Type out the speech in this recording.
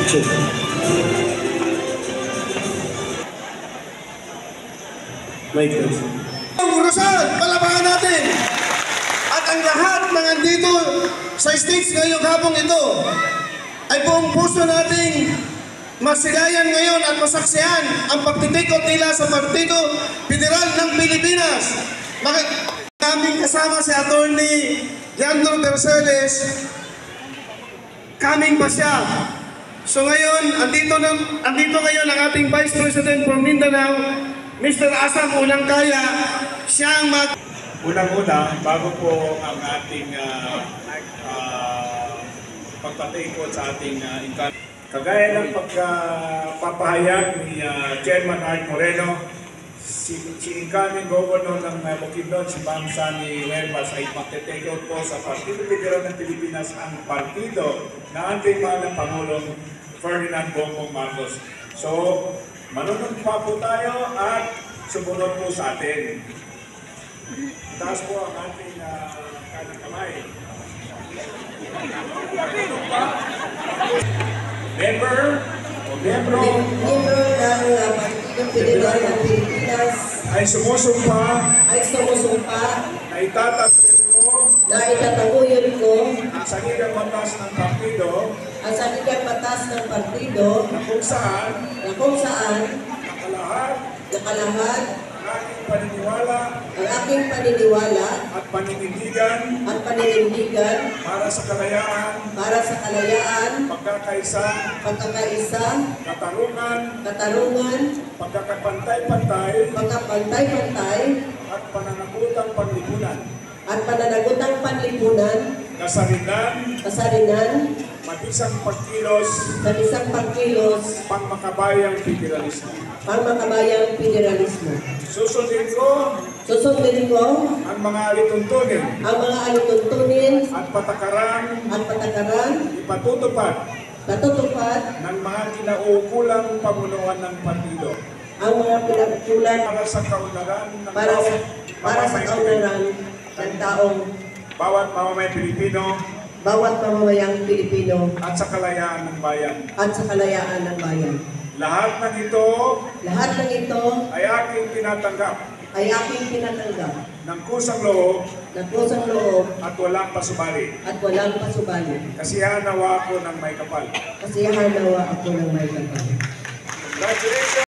Atsu. Mike Atsu. Rosal, palabangan natin! At ang lahat ng andito sa stage ngayong hapong ito ay buong puso nating masilayan ngayon at masaksihan ang pagtitikot nila sa Partido Federal ng Pilipinas. Kaming kasama si Attorney Leandro Berceles, kaming pa siya. So ngayon, andito ngayon ang ating Vice President for Mindanao, Mr. Asam Ulangkaya, siyang Unang-una, bago po ang ating pagpatikot sa ating kagaya ng pagpapahayag ni Chairman Art Moreno, si incoming Governor ng Bukidnon, si Ma'am Sani Huervas ay magte-take po sa Partido Federal ng Pilipinas ang partido na ating mahal ng Pangulong Ferdinand Bongbong Marcos. So, manunod pa po tayo at sumunod po sa atin. Taas po ang ating kanang kamay. Membro ng Partido Federal ng Pilipinas ay sumusumpa na itataguyod ko ang saligang batas ng partido na kung saan nakalahat ang aking paniniwala at paninindigan para sa kalayaan, pagkakaisa, katarungan, pagkakapantay-pantay, at pananagutang panlipunan, kasarinan, mabisang pagkilos, pangmakabayang federalismo. Susundin ko ang mga alituntunin at patakaran ipatutupad ng mga kinaukulang pamunuan ng partido para sa kaunlaran ng taong bawat mamamayang Pilipino at sa kalayaan ng bayan. Lahat ng ito ay aking tinatanggap ng kusang loob at walang pasubali. Kasiyahan nawa ako ng may kapal. Congratulations!